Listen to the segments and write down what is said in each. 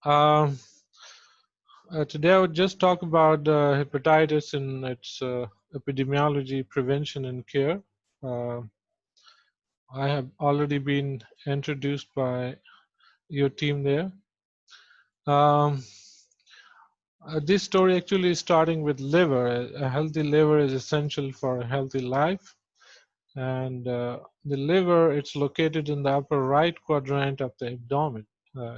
Um, Today I would just talk about hepatitis and its epidemiology, prevention, and care. Uh, I have already been introduced by your team there. Um, this story actually is starting with liver. A healthy liver is essential for a healthy life. And the liver, it's located in the upper right quadrant of the abdomen.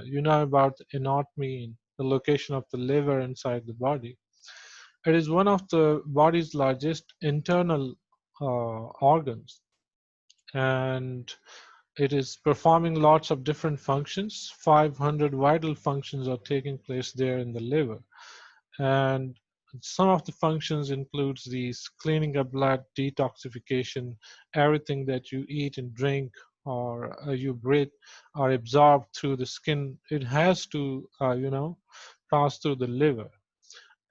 You know about anatomy, the location of the liver inside the body. It is one of the body's largest internal organs, and it is performing lots of different functions. 500 vital functions are taking place there in the liver. And some of the functions includes these cleaning up blood, detoxification, everything that you eat and drink or you breathe are absorbed through the skin. It has to, pass through the liver.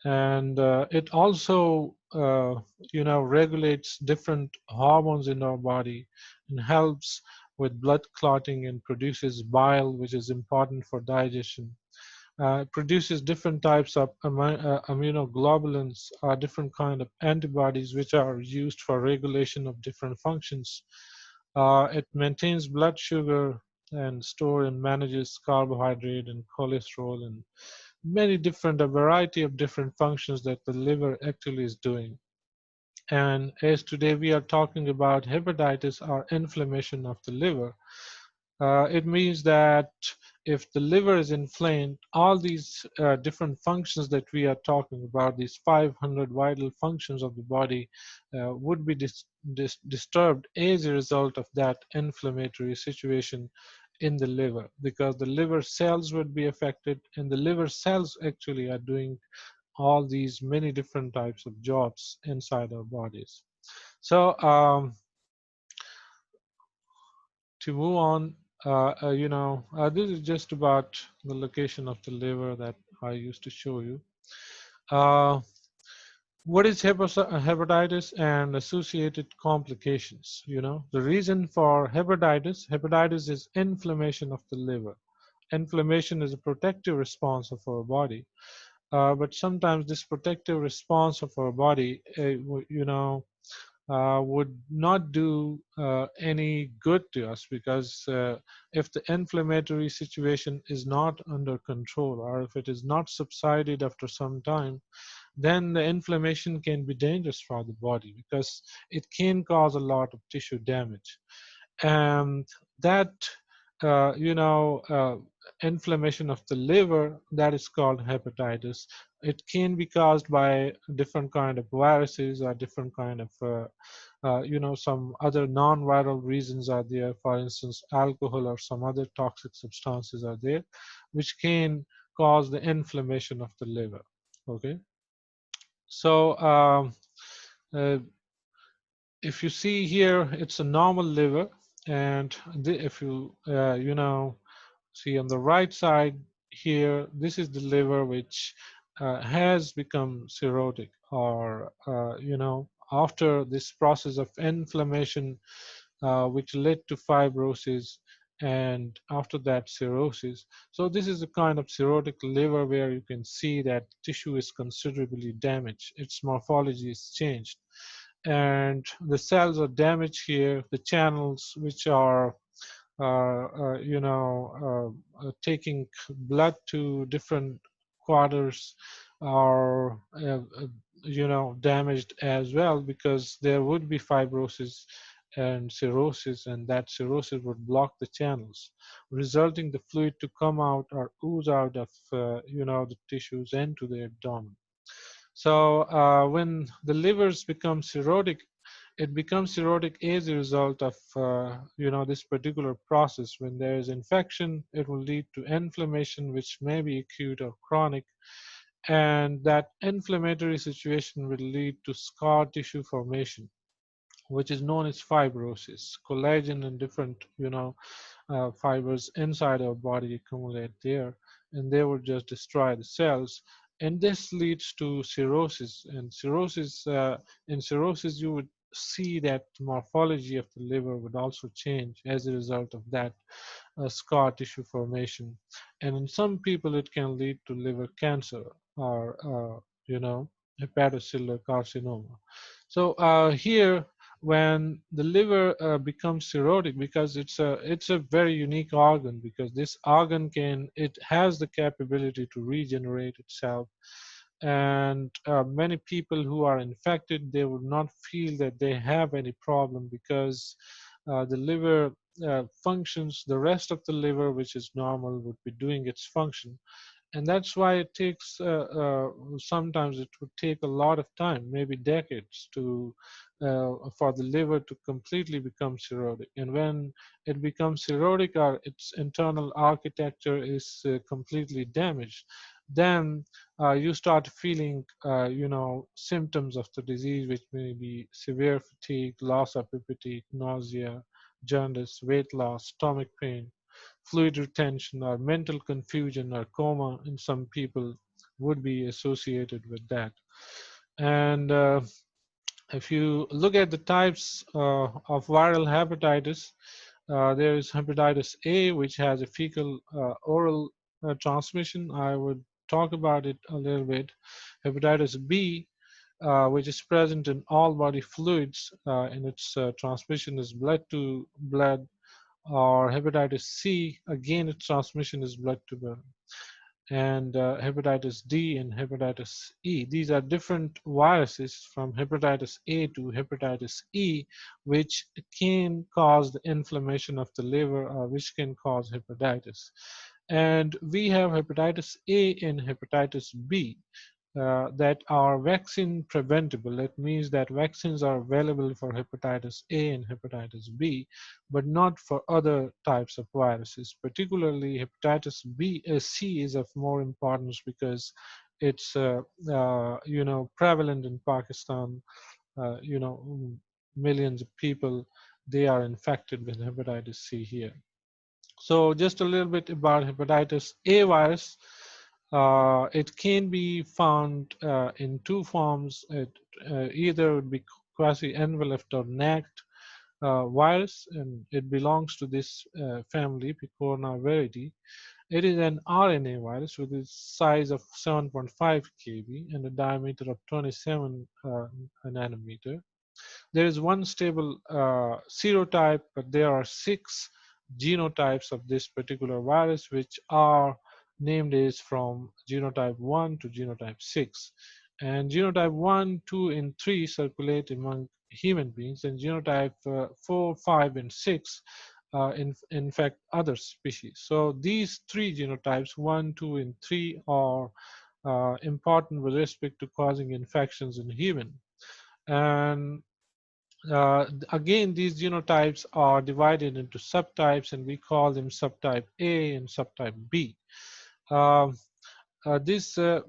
And it also, regulates different hormones in our body and helps with blood clotting and produces bile, which is important for digestion. It produces different types of immunoglobulins, different kind of antibodies which are used for regulation of different functions. It maintains blood sugar and store and manages carbohydrate and cholesterol and many different, a variety of different functions that the liver actually is doing. And as today we are talking about hepatitis or inflammation of the liver, it means that if the liver is inflamed, all these different functions that we are talking about, these 500 vital functions of the body, would be disturbed as a result of that inflammatory situation in the liver, because the liver cells would be affected, and the liver cells actually are doing all these many different types of jobs inside our bodies. So to move on, this is just about the location of the liver that I used to show you. Uh, what is hepatitis and associated complications? The reason for hepatitis is inflammation of the liver. Inflammation is a protective response of our body, but sometimes this protective response of our body, would not do any good to us, because if the inflammatory situation is not under control, or if it is not subsided after some time, then the inflammation can be dangerous for the body, because it can cause a lot of tissue damage. And that uh, you know uh, inflammation of the liver, that is called hepatitis. It can be caused by different kind of viruses or different kind of some other non-viral reasons are there. For instance, alcohol or some other toxic substances are there which can cause the inflammation of the liver. Okay, so uh, if you see here, it's a normal liver, and if you see on the right side here, this is the liver which has become cirrhotic, or after this process of inflammation, which led to fibrosis, and after that cirrhosis. So this is a kind of cirrhotic liver where you can see that tissue is considerably damaged, its morphology is changed, and the cells are damaged here. The channels which are taking blood to different quarters are damaged as well, because there would be fibrosis and cirrhosis, and that cirrhosis would block the channels, resulting the fluid to come out or ooze out of the tissues into the abdomen. So when the livers become cirrhotic, it becomes cirrhotic as a result of this particular process. When there is infection, it will lead to inflammation, which may be acute or chronic, and that inflammatory situation will lead to scar tissue formation, which is known as fibrosis. Collagen and different fibers inside our body accumulate there, and they will just destroy the cells. And this leads to cirrhosis. And in cirrhosis, you would see that morphology of the liver would also change as a result of that scar tissue formation. And in some people, it can lead to liver cancer or, hepatocellular carcinoma. So here, when the liver becomes cirrhotic, because it's a very unique organ, because this organ it has the capability to regenerate itself, and many people who are infected, they would not feel that they have any problem, because the liver functions, the rest of the liver, which is normal, would be doing its function. And that's why it takes sometimes it would take a lot of time, maybe decades, to for the liver to completely become cirrhotic. And when it becomes cirrhotic, or its internal architecture is completely damaged, then you start feeling symptoms of the disease, which may be severe fatigue, loss of appetite, nausea, jaundice, weight loss, stomach pain, fluid retention, or mental confusion, or coma in some people would be associated with that. And if you look at the types of viral hepatitis, there is hepatitis A, which has a fecal oral transmission. I would talk about it a little bit. Hepatitis B, which is present in all body fluids, and its transmission is blood to blood. Or hepatitis C, again, its transmission is blood to blood. And hepatitis D and hepatitis E. These are different viruses from hepatitis A to hepatitis E, which can cause the inflammation of the liver, or which can cause hepatitis. And we have hepatitis A and hepatitis B that are vaccine preventable. That means that vaccines are available for hepatitis A and hepatitis B, but not for other types of viruses. Particularly hepatitis C is of more importance, because it's prevalent in Pakistan. Millions of people, they are infected with hepatitis C here. So just a little bit about hepatitis A virus. It can be found in two forms. Either would be quasi-enveloped or nagged virus, and it belongs to this family, Picornaviridae. It is an RNA virus with a size of 7.5 kb and a diameter of 27 nanometer. There is one stable serotype, but there are 6 genotypes of this particular virus, which are named as from genotype 1 to genotype 6. And genotype 1, 2, and 3 circulate among human beings, and genotype 4, 5, and 6 infect other species. So these 3 genotypes, 1, 2, and 3, are important with respect to causing infections in human. And again, these genotypes are divided into subtypes, and we call them subtype A and subtype B. Um, this uh,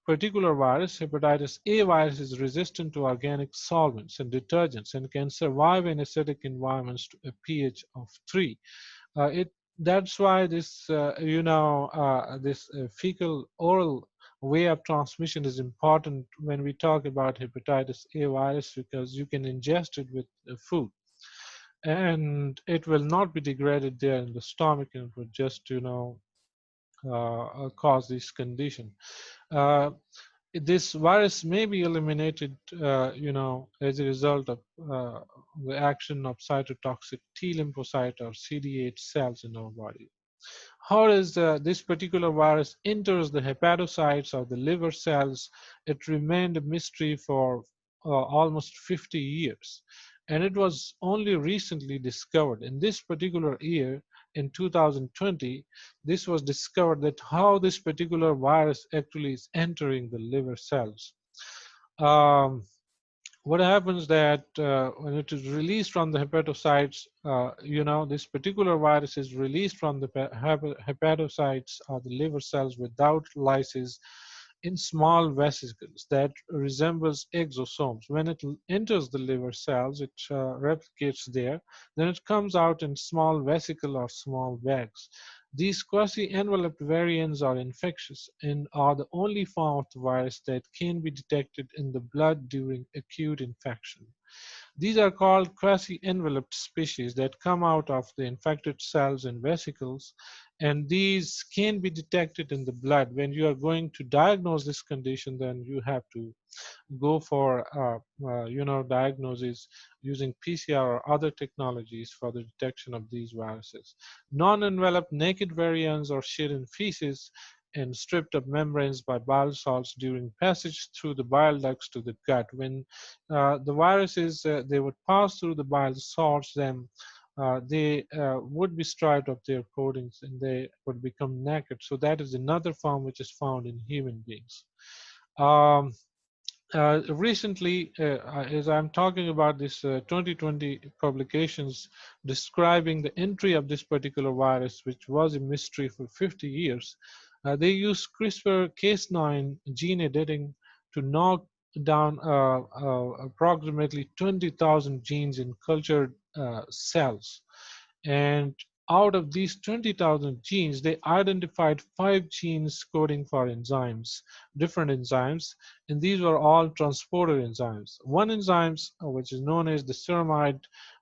particular virus, hepatitis A virus, is resistant to organic solvents and detergents, and can survive in acidic environments to a pH of 3. It That's why this this fecal oral way of transmission is important when we talk about hepatitis A virus, because you can ingest it with food, and it will not be degraded there in the stomach, and it would just cause this condition. Uh, this virus may be eliminated, as a result of the action of cytotoxic T lymphocyte or CD8 cells in our body. How does this particular virus enters the hepatocytes or the liver cells? It remained a mystery for almost 50 years. And it was only recently discovered. In this particular year, in 2020, this was discovered that how this particular virus actually is entering the liver cells. Um, what happens that when it is released from the hepatocytes, this particular virus is released from the hepatocytes or the liver cells without lysis in small vesicles that resembles exosomes. When it enters the liver cells, it replicates there. Then it comes out in small vesicle or small bags. These quasi-enveloped variants are infectious and are the only form of the virus that can be detected in the blood during acute infection. These are called quasi-enveloped species that come out of the infected cells and vesicles, and these can be detected in the blood. When you are going to diagnose this condition, then you have to go for diagnosis using PCR or other technologies for the detection of these viruses. Non-enveloped naked variants are shed in feces and stripped of membranes by bile salts during passage through the bile ducts to the gut. When the viruses they would pass through the bile salts, then they would be stripped of their coatings and they would become naked. So that is another form which is found in human beings. Um, Recently, as I'm talking about this 2020 publications describing the entry of this particular virus, which was a mystery for 50 years, they used CRISPR-Cas9 gene editing to knock down approximately 20,000 genes in cultured cells. And out of these 20,000 genes, they identified 5 genes coding for enzymes, different enzymes, and these were all transporter enzymes. One enzyme, which is known as the ceramide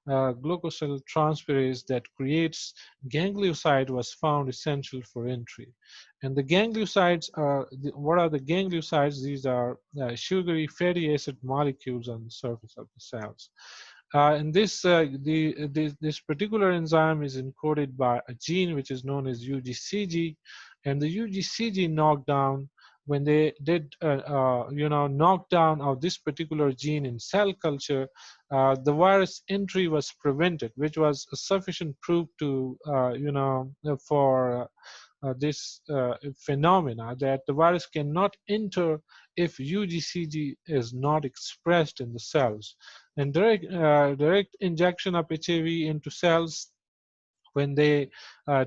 glucosyl transferase that creates ganglioside, was found essential for entry. And the gangliosides are, what are the gangliosides? These are sugary fatty acid molecules on the surface of the cells. And this particular enzyme is encoded by a gene which is known as UGCG, and the UGCG knockdown, when they did knockdown of this particular gene in cell culture, the virus entry was prevented, which was sufficient proof to for this phenomena that the virus cannot enter if UGCG is not expressed in the cells. And direct injection of HAV into cells, when they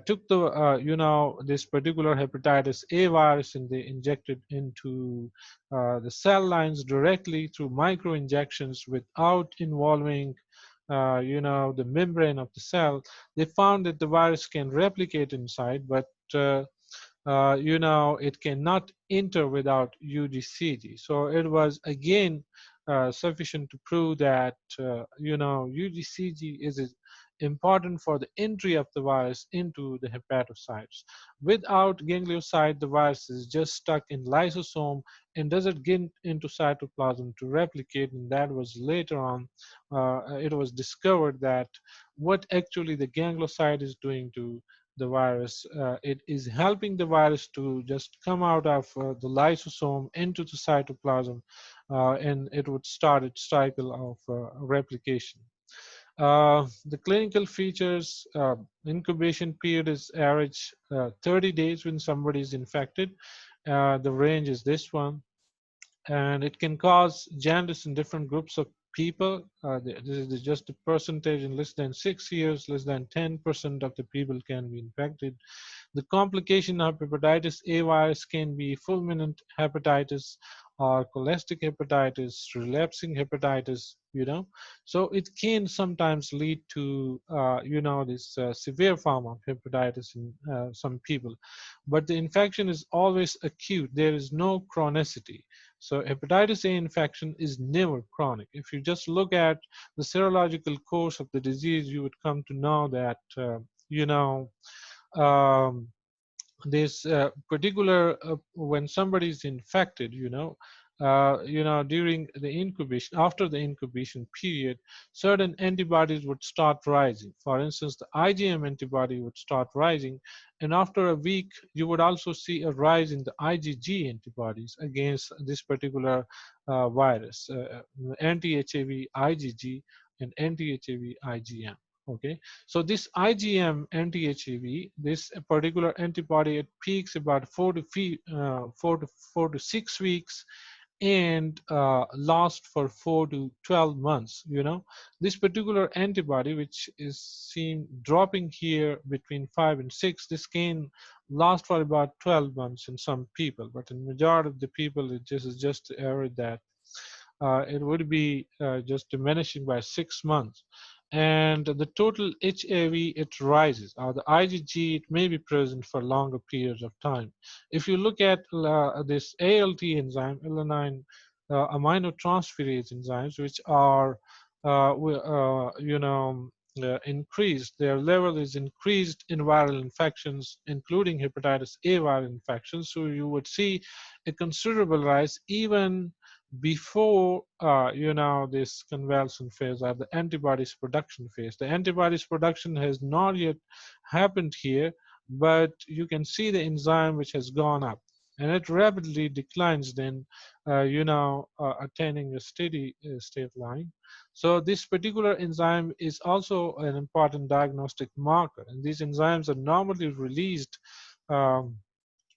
took the this particular hepatitis A virus and they injected into the cell lines directly through micro injections without involving the membrane of the cell, they found that the virus can replicate inside, but it cannot enter without UGCG. So it was again sufficient to prove that UGCG is important for the entry of the virus into the hepatocytes. Without ganglioside, the virus is just stuck in lysosome and doesn't get into cytoplasm to replicate. And that was later on, it was discovered that what actually the ganglioside is doing to the virus, it is helping the virus to just come out of the lysosome into the cytoplasm, and it would start its cycle of replication. The clinical features, incubation period is average 30 days when somebody is infected. The range is this one, and it can cause jaundice in different groups of people. This is just a percentage in less than 6 years, less than 10% of the people can be infected. The complication of hepatitis A virus can be fulminant hepatitis or cholestic hepatitis, relapsing hepatitis, So it can sometimes lead to, this severe form of hepatitis in some people. But the infection is always acute. There is no chronicity. So hepatitis A infection is never chronic. If you just look at the serological course of the disease, you would come to know that, um, this particular when somebody is infected, during the incubation, after the incubation period, certain antibodies would start rising. For instance, the IgM antibody would start rising, and after a week you would also see a rise in the IgG antibodies against this particular virus, anti-HAV IgG and anti-HAV IgM. Okay, so this IgM anti-HAV, this particular antibody, it peaks about 4 to 6 weeks and lasts for 4 to 12 months. This particular antibody, which is seen dropping here between 5 and 6, this can last for about 12 months in some people, but in majority of the people, it just is just the average that it would be just diminishing by 6 months. and the total HAV, it rises, or the IgG, it may be present for longer periods of time. If you look at this ALT enzyme, alanine aminotransferase enzymes, which are increased, their level is increased in viral infections, including hepatitis A viral infections. So you would see a considerable rise even before this convalescent phase, or the antibodies production phase. The antibodies production has not yet happened here, but you can see the enzyme which has gone up, and it rapidly declines, then attaining a steady state line. So this particular enzyme is also an important diagnostic marker, and these enzymes are normally released um,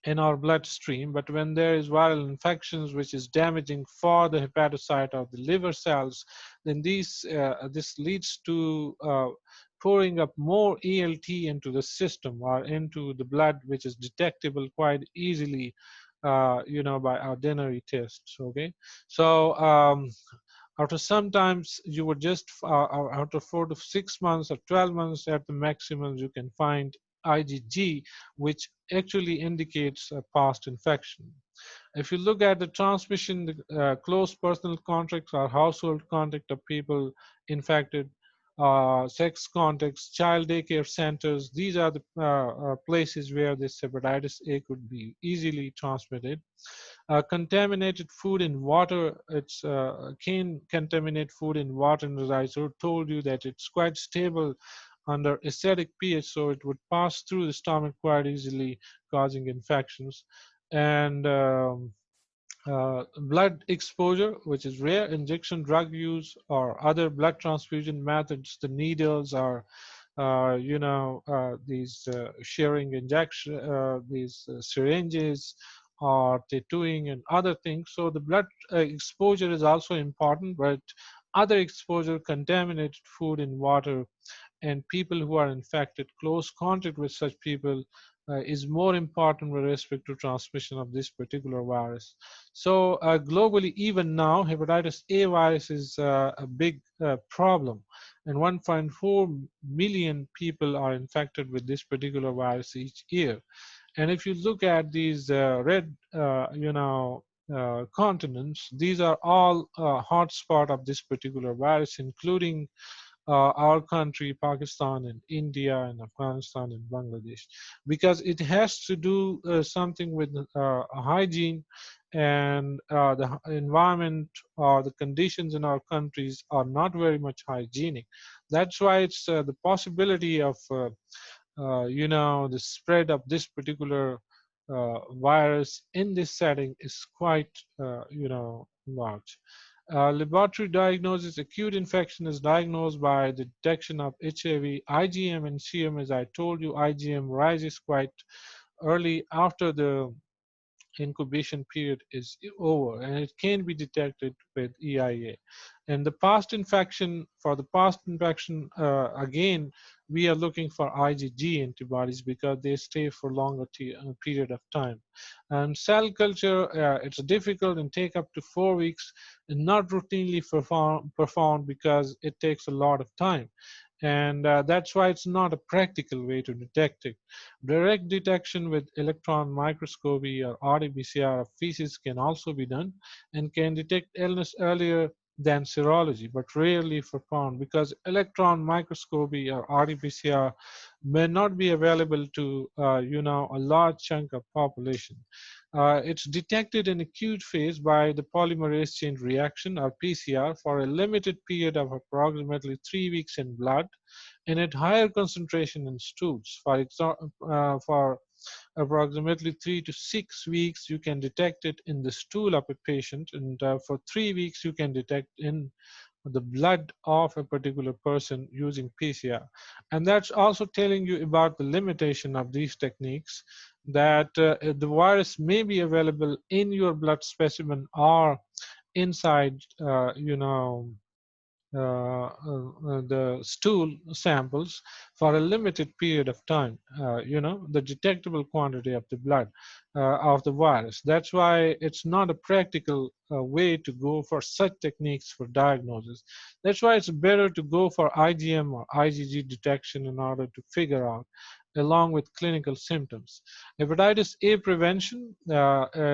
in our bloodstream, but when there is viral infections which is damaging for the hepatocyte or the liver cells, then this leads to pouring up more ALT into the system or into the blood, which is detectable quite easily by ordinary tests. Okay, so after sometimes you would just after 4 to 6 months or 12 months at the maximum, you can find IgG, which actually indicates a past infection. If you look at the transmission, the close personal contacts or household contact of people infected, sex contacts, child daycare centers, these are the places where this hepatitis A could be easily transmitted. Contaminated food in water, it's can contaminate food in water, and as I told you that it's quite stable under acidic pH, so it would pass through the stomach quite easily, causing infections. And blood exposure, which is rare, injection drug use, or other blood transfusion methods, the needles, or these sharing injection, these syringes, or tattooing and other things. So the blood exposure is also important, but other exposure, contaminated food in water, and people who are infected, close contact with such people is more important with respect to transmission of this particular virus. So globally, even now, hepatitis A virus is a big problem, and 1.4 million people are infected with this particular virus each year. And if you look at these red, continents, these are all hotspot of this particular virus, including our country, Pakistan and India and Afghanistan and Bangladesh, because it has to do something with hygiene, and the environment or the conditions in our countries are not very much hygienic. That's why it's the possibility of the spread of this particular virus in this setting is quite large. Laboratory diagnosis: acute infection is diagnosed by the detection of HAV, IgM, and serum. As I told you, IgM rises quite early after the incubation period is over, and it can be detected with EIA. And the past infection, for the past infection, again, we are looking for IgG antibodies because they stay for longer period of time. And cell culture, it's difficult and take up to 4 weeks, and not routinely performed because it takes a lot of time. And that's why it's not a practical way to detect it. Direct detection with electron microscopy or RT-PCR of feces can also be done, and can detect illness earlier than serology, but rarely performed because electron microscopy or RT-PCR may not be available to a large chunk of population. It's detected in acute phase by the polymerase chain reaction, or PCR, for a limited period of approximately 3 weeks in blood, and at higher concentration in stools. For example, for approximately 3 to 6 weeks, you can detect it in the stool of a patient, and for 3 weeks, you can detect in the blood of a particular person using PCR. And that's also telling you about the limitation of these techniques, that the virus may be available in your blood specimen or inside, the stool samples for a limited period of time, the detectable quantity of the blood of the virus. That's why it's not a practical way to go for such techniques for diagnosis. That's why it's better to go for IgM or IgG detection in order to figure out along with clinical symptoms. Hepatitis A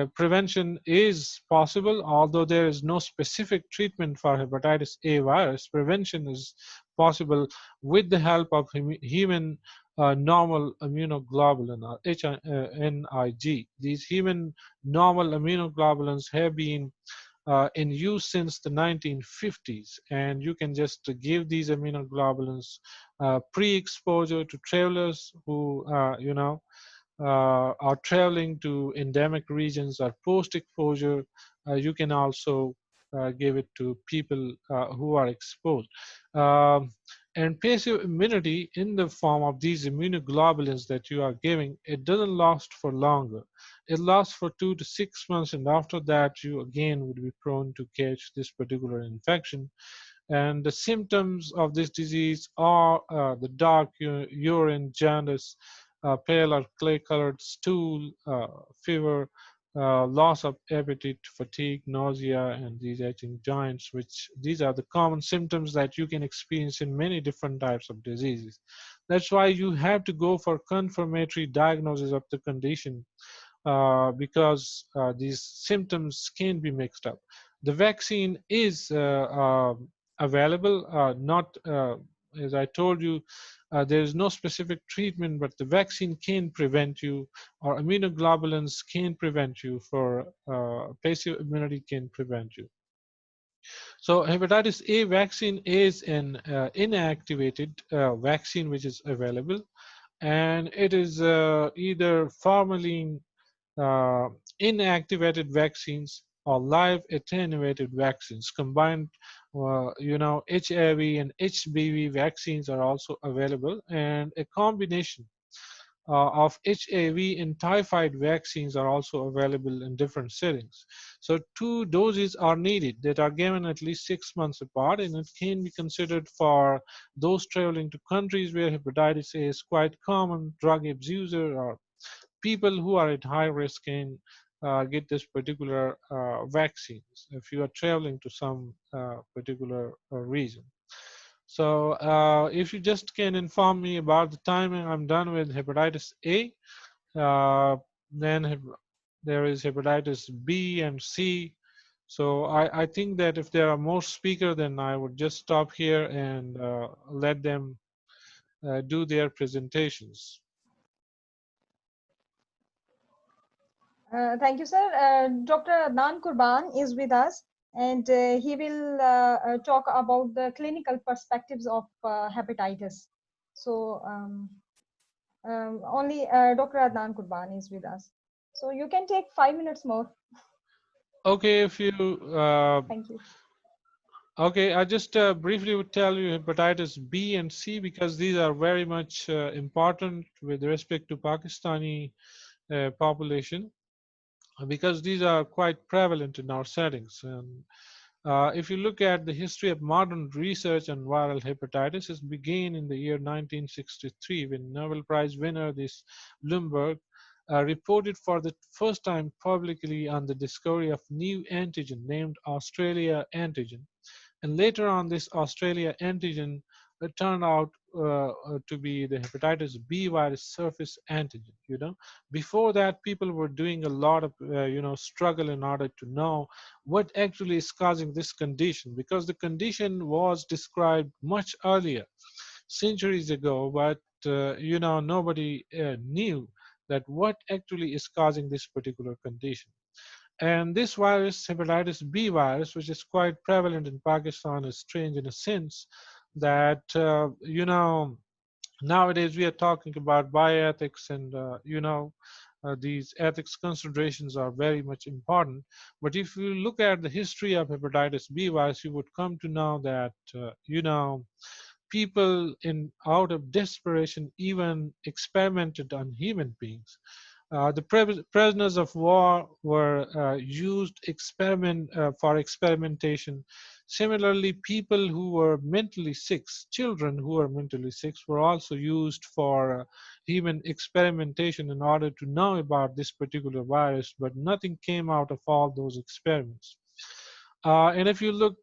prevention is possible, although there is no specific treatment for hepatitis A virus. Prevention is possible with the help of human normal immunoglobulin or HNIG. These human normal immunoglobulins have been in use since the 1950s, and you can just give these immunoglobulins pre-exposure to travelers who are traveling to endemic regions, or post-exposure. You can also give it to people who are exposed. Um, and passive immunity in the form of these immunoglobulins that you are giving, it doesn't last for longer. It lasts for 2 to 6 months, and after that, you again would be prone to catch this particular infection. And the symptoms of this disease are the dark urine, jaundice, pale or clay-colored stool, fever, loss of appetite, fatigue, nausea, and these itching joints, which these are the common symptoms that you can experience in many different types of diseases. That's why you have to go for confirmatory diagnosis of the condition, because these symptoms can be mixed up. The vaccine is available, not as I told you, there is no specific treatment, but the vaccine can prevent you, or immunoglobulins can prevent you, for passive immunity can prevent you. So hepatitis A vaccine is an inactivated vaccine which is available, and it is either formalin uh, inactivated vaccines or live attenuated vaccines combined. HIV and HBV vaccines are also available, and a combination of HIV and typhoid vaccines are also available in different settings. So 2 doses are needed that are given at least 6 months apart, and it can be considered for those traveling to countries where hepatitis A is quite common, drug abuser, or people who are at high risk can get this particular vaccines if you are traveling to some particular region. So if you just can inform me about the timing, I'm done with hepatitis A. Uh, then there is hepatitis B and C. So I think that if there are more speakers, then I would just stop here and let them do their presentations. Thank you, sir. Dr. Adnan Kurban is with us, and he will talk about the clinical perspectives of hepatitis. So only Dr. Adnan Kurban is with us. So you can take 5 minutes more. Okay, if you Thank you. okay, I just briefly would tell you hepatitis B and C, because these are very much important with respect to Pakistani population, because these are quite prevalent in our settings. And if you look at the history of modern research on viral hepatitis, it began in the year 1963 when Nobel Prize winner this Lumberg reported for the first time publicly on the discovery of new antigen named Australia antigen. And later on, this Australia antigen turned out to be the hepatitis B virus surface antigen. Before that, people were doing a lot of struggle in order to know what actually is causing this condition, because the condition was described much earlier, centuries ago, but nobody knew that what actually is causing this particular condition. And this virus, hepatitis B virus, which is quite prevalent in Pakistan, is strange in a sense that, nowadays we are talking about bioethics, and, these ethics considerations are very much important. But if you look at the history of hepatitis B virus, you would come to know that, people in out of desperation even experimented on human beings. The prisoners of war were used for experimentation Similarly, people who were mentally sick, children who were mentally sick, were also used for human experimentation in order to know about this particular virus, but nothing came out of all those experiments. And if you look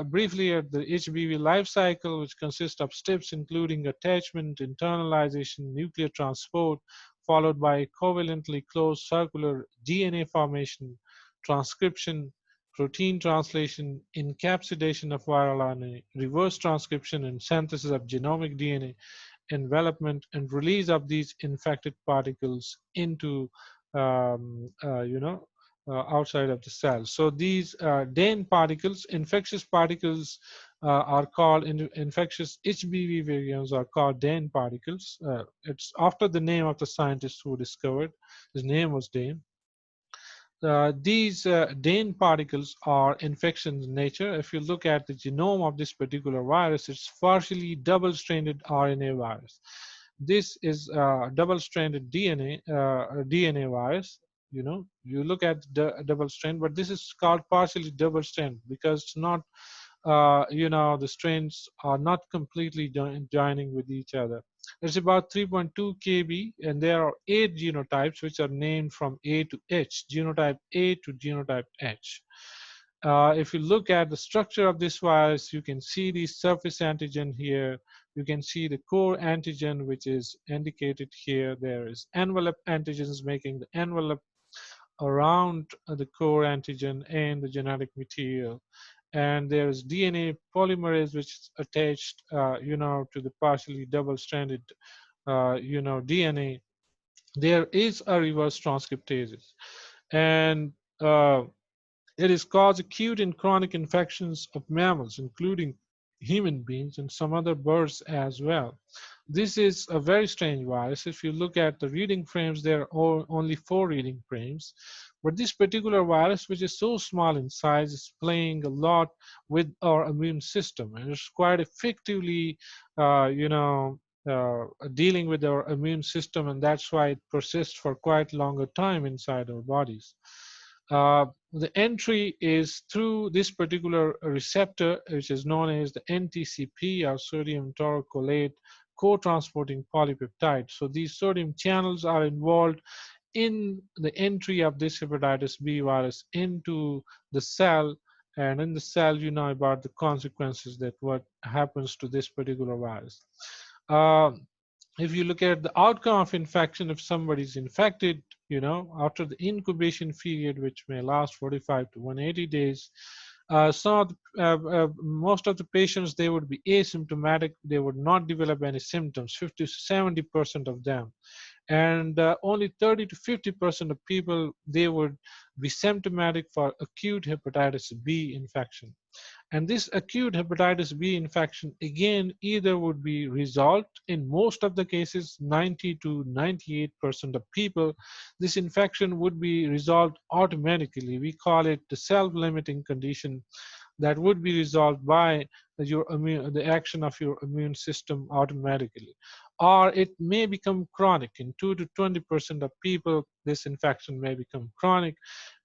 briefly at the HBV life cycle, which consists of steps including attachment, internalization, nuclear transport, followed by covalently closed circular DNA formation, transcription, protein translation, encapsulation of viral RNA, reverse transcription, and synthesis of genomic DNA, envelopment and release of these infected particles into outside of the cell. So these DAN particles, infectious particles, are called infectious HBV virions are called DAN particles. It's after the name of the scientist who discovered. His name was Dane. These DAN particles are infection in nature. If you look at the genome of this particular virus, it's partially double-stranded RNA virus. This is double-stranded DNA virus. You know, you look at the double strand, but this is called partially double strand because it's not, the strands are not completely joining with each other. It's about 3.2 kb, and there are 8 genotypes which are named from A to H, genotype A to genotype H. If you look at the structure of this virus, you can see the surface antigen here. You can see the core antigen, which is indicated here. There is envelope antigens making the envelope around the core antigen and the genetic material. And there's DNA polymerase, which is attached, to the partially double-stranded, DNA. There is a reverse transcriptase, and it is cause acute and chronic infections of mammals, including human beings and some other birds as well. This is a very strange virus. If you look at the reading frames, there are only 4 reading frames. But this particular virus, which is so small in size, is playing a lot with our immune system, and it's quite effectively, dealing with our immune system, and that's why it persists for quite longer time inside our bodies. The entry is through this particular receptor, which is known as the NTCP, or sodium taurocholate co-transporting polypeptide. So these sodium channels are involved in the entry of this hepatitis B virus into the cell, and in the cell you know about the consequences that what happens to this particular virus. If you look at the outcome of infection, if somebody is infected, after the incubation period, which may last 45 to 180 days, most of the patients, they would be asymptomatic. They would not develop any symptoms, 50 to 70% of them. And only 30 to 50% of people, they would be symptomatic for acute hepatitis B infection. And this acute hepatitis B infection, again, either would be resolved in most of the cases, 90 to 98% of people, this infection would be resolved automatically. We call it the self-limiting condition that would be resolved by the action of your immune system automatically. Or it may become chronic. In 2 to 20% of people, this infection may become chronic.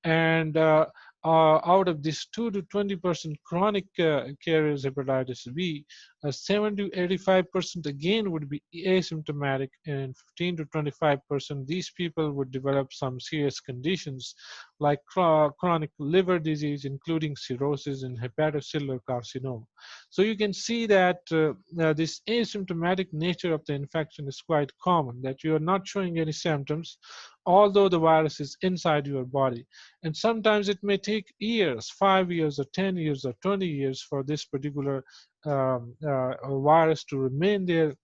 And out of this 2 to 20% chronic carriers hepatitis B, 7 to 85% again would be asymptomatic, and 15 to 25% these people would develop some serious conditions like chronic liver disease, including cirrhosis and hepatocellular carcinoma. So you can see that this asymptomatic nature of the infection is quite common, that you are not showing any symptoms, although the virus is inside your body. And sometimes it may take years, 5 years or 10 years or 20 years for this particular virus to remain there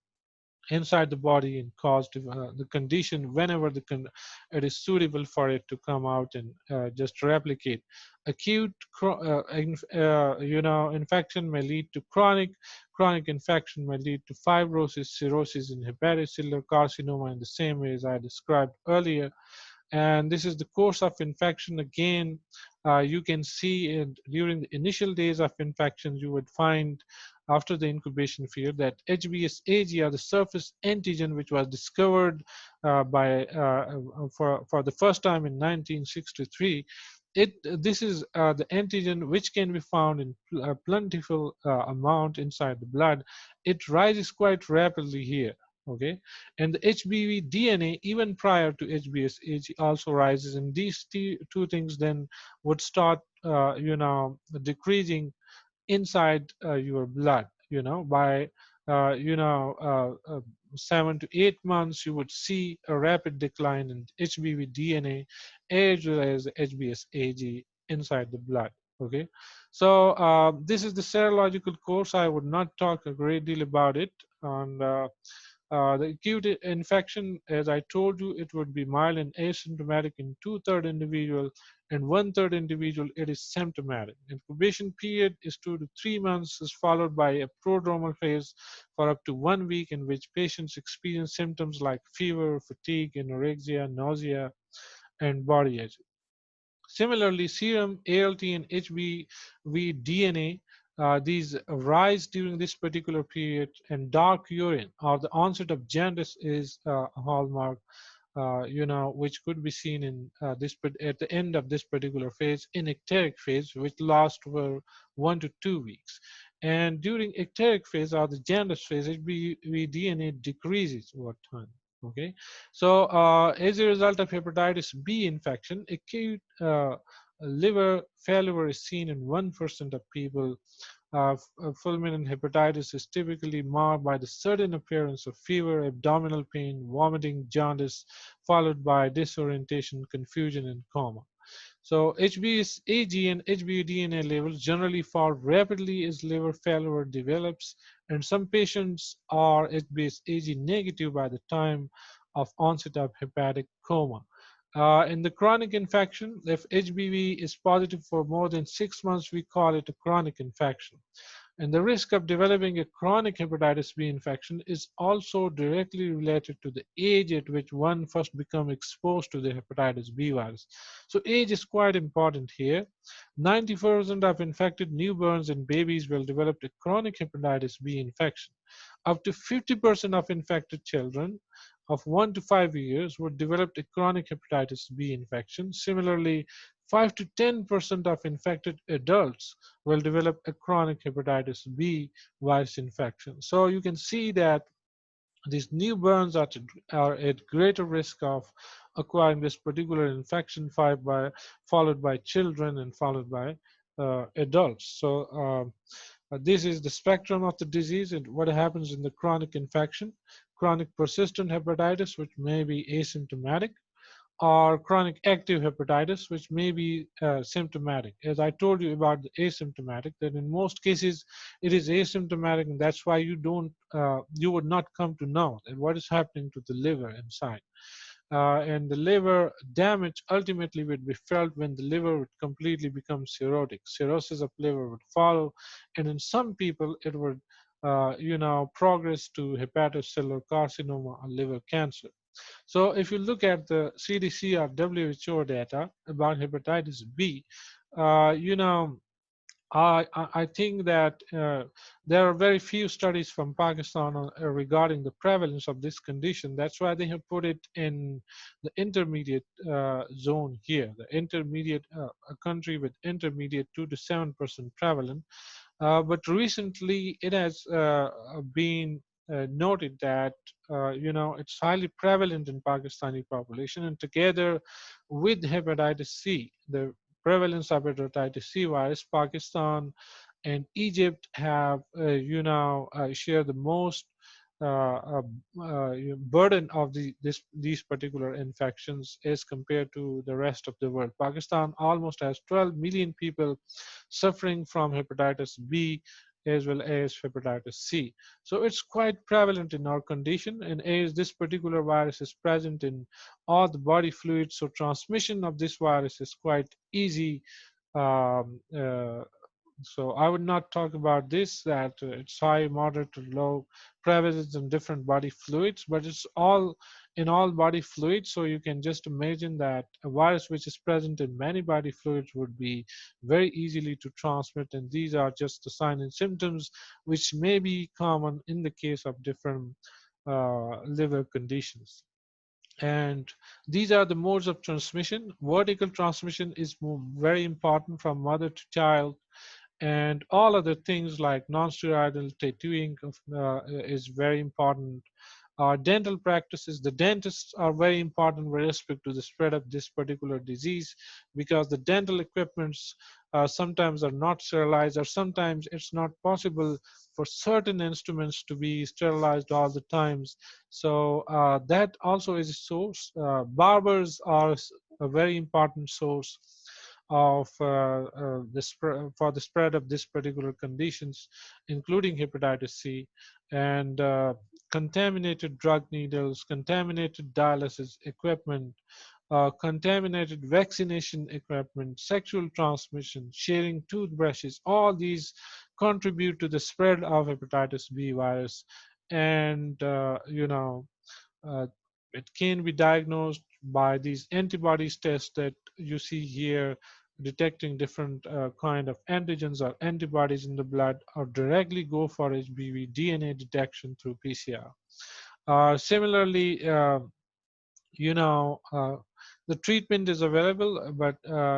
inside the body and cause the condition whenever it is suitable for it to come out and just replicate. Acute infection may lead to chronic infection may lead to fibrosis, cirrhosis, and hepatocellular carcinoma in the same way as I described earlier. And this is the course of infection. Again, you can see during the initial days of infection, you would find after the incubation period that HBsAg, or the surface antigen, which was discovered for the first time in 1963, This is the antigen which can be found in a plentiful amount inside the blood. It rises quite rapidly here. Okay, and the HBV DNA even prior to HBsAg also rises, and these two things then would start, decreasing inside your blood. By uh, 7 to 8 months, you would see a rapid decline in HBV DNA as well as HBsAg inside the blood. Okay, so this is the serological course. I would not talk a great deal about it. And the acute infection, as I told you, it would be mild and asymptomatic in two-third individual, and one-third individual it is symptomatic. Incubation period is 2 to 3 months, is followed by a prodromal phase for up to 1 week, in which patients experience symptoms like fever, fatigue, anorexia, nausea, and body ache. Similarly, serum ALT and HBV DNA, these rise during this particular period, and dark urine or the onset of jaundice is a hallmark, which could be seen in at the end of this particular phase, in ecteric phase, which lasts for 1 to 2 weeks. And during ecteric phase or the jaundice phase, HBV DNA decreases over time. Okay, so as a result of hepatitis B infection, acute liver failure is seen in 1% of people. Fulminant hepatitis is typically marked by the sudden appearance of fever, abdominal pain, vomiting, jaundice, followed by disorientation, confusion, and coma. So HbAg and HbDNA levels generally fall rapidly as liver failure develops, and some patients are HbAg negative by the time of onset of hepatic coma. In the chronic infection, if HBV is positive for more than 6 months, we call it a chronic infection. And the risk of developing a chronic hepatitis B infection is also directly related to the age at which one first becomes exposed to the hepatitis B virus. So age is quite important here. 90% of infected newborns and babies will develop a chronic hepatitis B infection. Up to 50% of infected children of 1 to 5 years would develop a chronic hepatitis B infection. Similarly, 5 to 10% of infected adults will develop a chronic hepatitis B virus infection. So you can see that these newborns are at greater risk of acquiring this particular infection, followed by children and followed by adults. So this is the spectrum of the disease and what happens in the chronic infection. Chronic persistent hepatitis, which may be asymptomatic, or chronic active hepatitis, which may be symptomatic. As I told you about the asymptomatic, that in most cases it is asymptomatic, and that's why you would not come to know that what is happening to the liver inside. And the liver damage ultimately would be felt when the liver would completely become cirrhotic. Cirrhosis of liver would follow, and in some people it would, progress to hepatocellular carcinoma or liver cancer. So if you look at the CDC or WHO data about hepatitis B, uh, you know, I think that there are very few studies from Pakistan regarding the prevalence of this condition. That's why they have put it in the intermediate zone here, the intermediate, a country with intermediate 2 to 7% prevalent. But recently, it has been noted that it's highly prevalent in Pakistani population, and together with hepatitis C, the prevalence of hepatitis C virus, Pakistan and Egypt have share the most burden of these particular infections as compared to the rest of the world. Pakistan almost has 12 million people suffering from hepatitis B as well as hepatitis C. So it's quite prevalent in our condition, and as this particular virus is present in all the body fluids, so transmission of this virus is quite easy. Um, uh, so I would not talk about this, that it's high, moderate, or low prevalence in different body fluids, but it's all in all body fluids. So you can just imagine that a virus which is present in many body fluids would be very easily to transmit. And these are just the signs and symptoms which may be common in the case of different liver conditions. And these are the modes of transmission. Vertical transmission is very important from mother to child, and all other things like non-steroidal tattooing is very important. Dental practices, the dentists are very important with respect to the spread of this particular disease, because the dental equipments sometimes are not sterilized, or sometimes it's not possible for certain instruments to be sterilized all the times. So that also is a source. Barbers are a very important source of for the spread of this particular conditions, including hepatitis C. And contaminated drug needles, contaminated dialysis equipment, contaminated vaccination equipment, sexual transmission, sharing toothbrushes, all these contribute to the spread of hepatitis B virus. And uh, it can be diagnosed by these antibodies tests that you see here, detecting different kind of antigens or antibodies in the blood, or directly go for HBV DNA detection through PCR. Similarly, you know, the treatment is available, but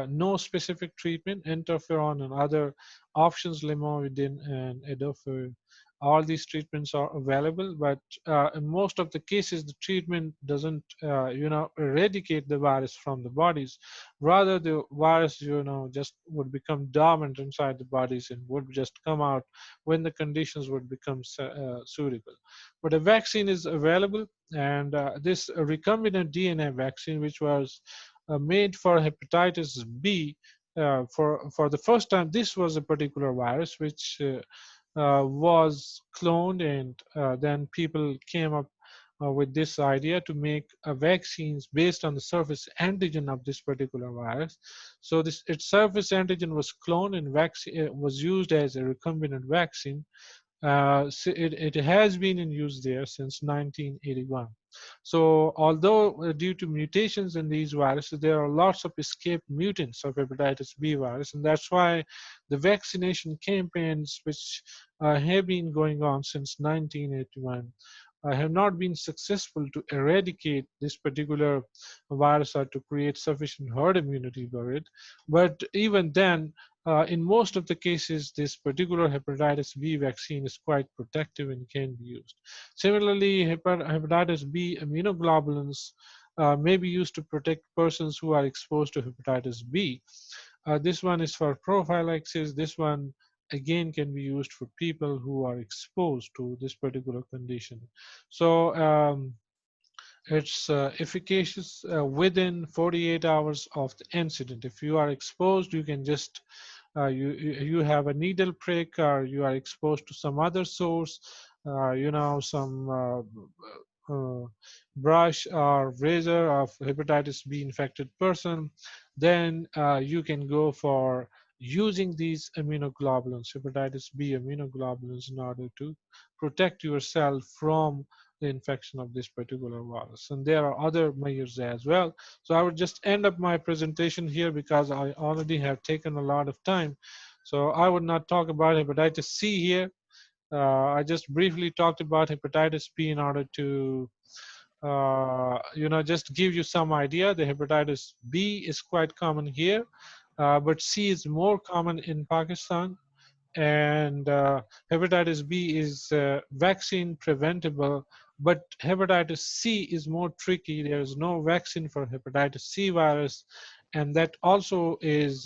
no specific treatment. Interferon and other options, lamivudine and adofovir, all these treatments are available, but in most of the cases, the treatment doesn't, eradicate the virus from the bodies. Rather, the virus, just would become dormant inside the bodies and would just come out when the conditions would become suitable. But a vaccine is available, and this recombinant DNA vaccine, which was made for hepatitis B, for the first time, this was a particular virus which was cloned, and then people came up with this idea to make vaccines based on the surface antigen of this particular virus. So this its surface antigen was cloned, and vaccine was used as a recombinant vaccine. So it has been in use there since 1981. So although due to mutations in these viruses, there are lots of escaped mutants of hepatitis B virus, and that's why the vaccination campaigns, which have been going on since 1981, have not been successful to eradicate this particular virus or to create sufficient herd immunity for it. But even then, in most of the cases, this particular hepatitis B vaccine is quite protective and can be used. Similarly, hepatitis B immunoglobulins may be used to protect persons who are exposed to hepatitis B. This one is for prophylaxis. This one again can be used for people who are exposed to this particular condition. So it's efficacious within 48 hours of the incident. If you are exposed, you can just you have a needle prick, or you are exposed to some other source, some brush or razor of hepatitis B infected person, then you can go for using these immunoglobulins, hepatitis B immunoglobulins, in order to protect yourself from the infection of this particular virus. And there are other measures as well. So I would just end up my presentation here because I already have taken a lot of time. So I would not talk about hepatitis C here. I just briefly talked about hepatitis B in order to just give you some idea. The hepatitis B is quite common here, but C is more common in Pakistan. And hepatitis B is vaccine preventable, but hepatitis C is more tricky. There is no vaccine for hepatitis C virus, and that also is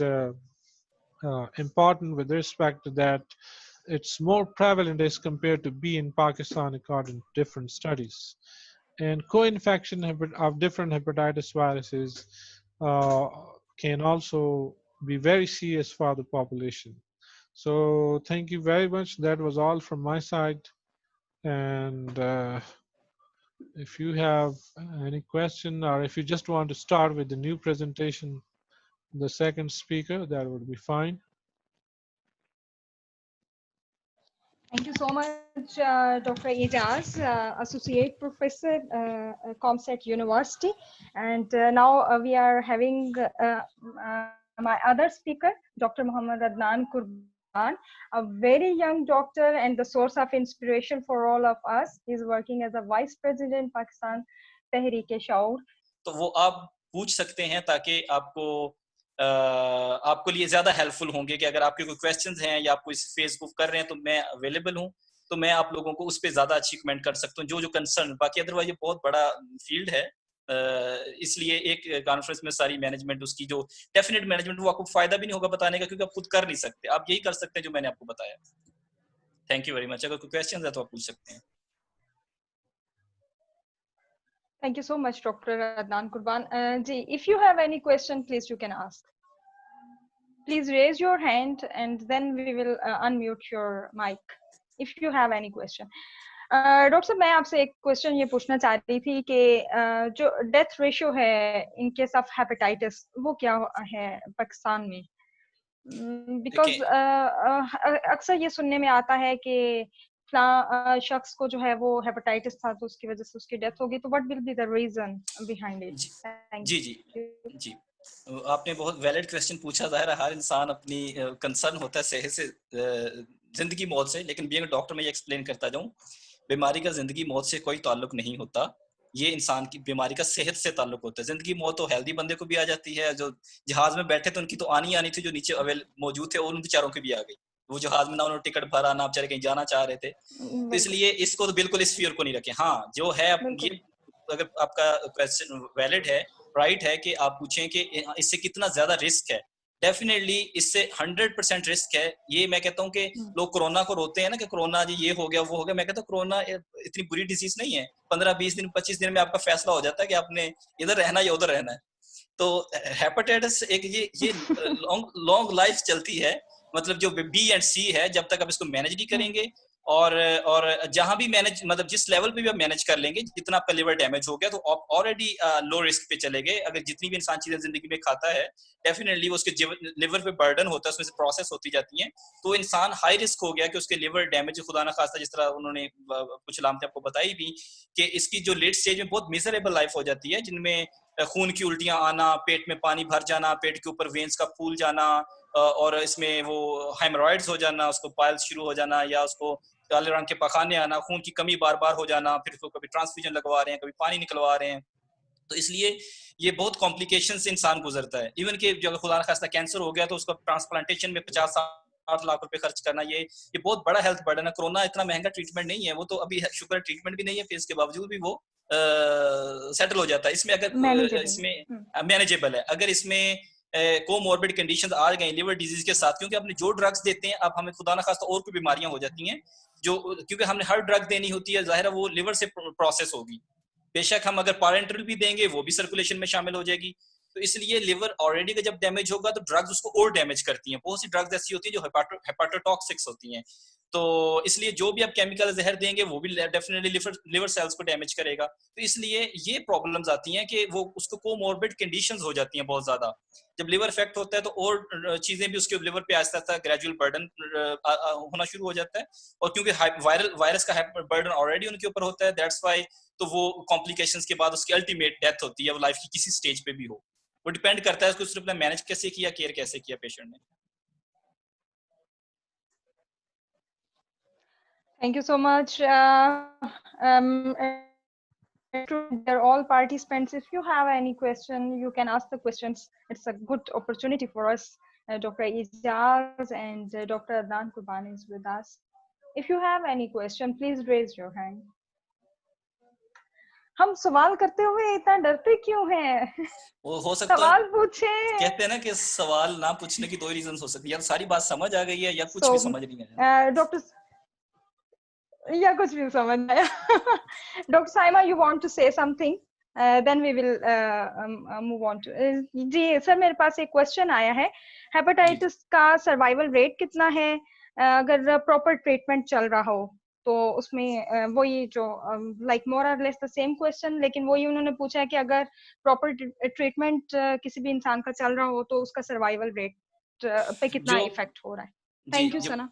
important with respect to that. It's more prevalent as compared to B in Pakistan, according to different studies. And co-infection of different hepatitis viruses uh, can also be very serious for the population. So thank you very much. That was all from my side. And if you have any question, or if you just want to start with the new presentation, the second speaker, that would be fine. Thank you so much, Dr. Ejaz, Associate Professor, Comsat University. And now we are having my other speaker, Dr. Muhammad Adnan Kurban, a very young doctor and the source of inspiration for all of us. He's working as a vice president in Pakistan तहरीक शऊर? तो वो आप पूछ सकते हैं ताकि आपको लिए ज्यादा हेल्पफुल होंगे कि अगर आपके कोई क्वेश्चंस हैं या आप कोई फेस बुक कर रहे हैं तो मैं अवेलेबल हूँ, तो मैं आप लोगों को उस पर ज्यादा अच्छी कमेंट कर सकता हूँ जो कंसर्न। बाकी अदरवाइज ये बहुत बड़ा फील्ड है, इसलिए एक कॉन्फ्रेंस में सारी मैनेजमेंट उसकी जो डेफिनेट मैनेजमेंट वो आपको फायदा भी नहीं होगा बताने का, क्योंकि आप खुद कर नहीं सकते, आप यही कर सकते हैं जो मैंने आपको बताया। Thank you very much. अगर कोई क्वेश्चन है तो आप पूछ सकते हैं। Thank you so much, Dr. Adnan Qurban. If you have any question, please you can ask. Please raise your hand and then we will unmute your mic if you have any question. Doctor साहब, मैं आपसे एक question ये पूछना चाह रही थी कि जो डेथ रेशियो है इन केस ऑफ हेपेटाइटिस वो क्या है पाकिस्तान में? बिकॉज अक्सर ये सुनने में आता है कि शख्स को जो है वो हेपेटाइटिस था तो उसकी वजह से उसकी डेथ होगी, तो what will be the reason behind it? जी जी जी, आपने बहुत वैलिड क्वेश्चन पूछा। जाहिर है हर इंसान अपनी कंसर्न होता है सेहत से, जिंदगी मौत से, लेकिन बीइंग डॉक्टर मैं ये एक्सप्लेन करता जाऊं, बीमारी का जिंदगी मौत से कोई ताल्लुक नहीं होता, ये इंसान की बीमारी का सेहत से ताल्लुक होता है। जिंदगी मौत तो हेल्दी बंदे को भी आ जाती है, जो जहाज में बैठे थे उनकी तो आनी थी, जो नीचे मौजूद थे उन बेचारों की भी आ गई, वो जहाज में ना उन्होंने टिकट भरा ना बेचारे कहीं जाना चाह रहे थे। तो इसलिए इसको तो बिल्कुल इस फियर को नहीं रखें। हाँ जो है ये, अगर आपका क्वेश्चन वैलिड है, राइट है कि आप पूछें कि इससे कितना ज्यादा रिस्क है, डेफिनेटली इससे 100% रिस्क है। ये मैं कहता हूँ कि लोग कोरोना को रोते हैं ना कि कोरोना जी ये हो गया वो हो गया, मैं कहता हूँ कोरोना इतनी बुरी डिजीज नहीं है, 15-20 दिन 25 दिन में आपका फैसला हो जाता है कि आपने इधर रहना या उधर रहना है। तो हेपेटाइटिस एक ये लॉन्ग लाइफ चलती है, मतलब जो बी एंड सी है, जब तक आप इसको मैनेज नहीं करेंगे और जहां भी मैनेज, मतलब जिस लेवल पे भी आप मैनेज कर लेंगे, जितना आपका लिवर डैमेज हो गया तो आप ऑलरेडी लो रिस्क पे चले गए। अगर जितनी भी इंसान चीजें जिंदगी में खाता है डेफिनेटली वो उसके लिवर पे बर्डन होता है, उसमें से प्रोसेस होती जाती हैं, तो इंसान हाई रिस्क हो गया कि उसके लिवर डैमेज, खुदा ना खास्ता, जिस तरह उन्होंने कुछ अलामतें आपको बताई भी कि इसकी जो लेट स्टेज में बहुत मिजरेबल लाइफ हो जाती है, जिनमें खून की उल्टियां आना, पेट में पानी भर जाना, पेट के ऊपर वेन्स का फूल जाना, और इसमें वो हेमरॉइड्स हो जाना, उसको पाइल्स शुरू हो जाना, या उसको काले रंग के पखाने आना, खून की कमी बार बार हो जाना, फिर उसको कभी ट्रांसफ्यूजन लगवा रहे हैं, कभी पानी निकलवा रहे हैं। तो इसलिए ये बहुत कॉम्प्लिकेशन से इंसान गुजरता है। इवन कि जो खुदा ना खास्ता कैंसर हो गया तो उसका ट्रांसप्लांटेशन में 50-60 लाख रुपए खर्च करना, ये बहुत बड़ा हेल्थ बर्डन है। कोरोना इतना महंगा ट्रीटमेंट नहीं है, वो तो अभी शुक्र ट्रीटमेंट भी नहीं है, फिर इसके बावजूद भी वो सेटल हो जाता है। इसमें अगर इसमें मैनेजेबल है, अगर इसमें कोमॉर्बिड कंडीशंस आ गए लिवर डिजीज के साथ, क्योंकि आपने जो ड्रग्स देते हैं, अब हमें खुदा ना खास्ता और कोई बीमारियां हो जाती हैं जो, क्योंकि हमने हर ड्रग देनी होती है, जाहिर है वो लिवर से प्रोसेस होगी। बेशक हम अगर पारेंटरल भी देंगे वो भी सर्कुलेशन में शामिल हो जाएगी। तो इसलिए लिवर ऑलरेडी का जब डैमेज होगा तो ड्रग्स उसको और डैमेज करती हैं। बहुत सी ड्रग्स ऐसी होती हैं जो हेपाटोटॉक्सिक्स होती हैं, तो इसलिए जो भी आप केमिकल जहर देंगे वो भी डेफिनेटली लिवर सेल्स को डैमेज करेगा। तो इसलिए ये प्रॉब्लम्स आती हैं कि वो उसको कोमॉर्बिड कंडीशंस हो जाती हैं बहुत ज्यादा। जब लिवर इफेक्ट होता है तो और चीजें भी उसके लिवर पे आहिस्ता आहिस्ता ग्रेजुअल बर्डन होना शुरू हो जाता है, और क्योंकि वायरस का बर्डन ऑलरेडी उनके ऊपर होता है, दैट्स व्हाई तो वो कॉम्प्लिकेशंस के बाद उसकी अल्टीमेट डेथ होती है, वो लाइफ की किसी स्टेज पे भी हो। वो डिपेंड करता है उसको उसने मैनेज कैसे किया, केयर कैसे किया पेशेंट ने। Thank you so much. Dear all participants, if you have any question, you can ask the questions. It's a good opportunity for us. Dr. Ijaz and Dr. Adnan Qurban is with us. If you have any question, please raise your hand. हम सवाल करते हुए इतना डरते क्यों हैं? वो हो सकता सवाल पूछे। कहते हैं ना कि सवाल ना पूछने की दो ही रीजन हो सकती है, या सारी बात समझ आ गई है या कुछ भी समझ नहीं आया। डॉक्टर या कुछ भी समझ आया। Doctor Saima, you want to say something? Then we will move on to जी सर, मेरे पास एक क्वेश्चन आया है, हेपेटाइटिस का सर्वाइवल रेट कितना है अगर प्रॉपर ट्रीटमेंट चल रहा हो? तो उसमें वही जो लाइक मोर और लेस द सेम क्वेश्चन, लेकिन वही उन्होंने पूछा है कि अगर प्रॉपर ट्रीटमेंट किसी भी इंसान का चल रहा हो तो उसका सर्वाइवल रेट पे कितना इफेक्ट हो रहा है? थैंक यू सना।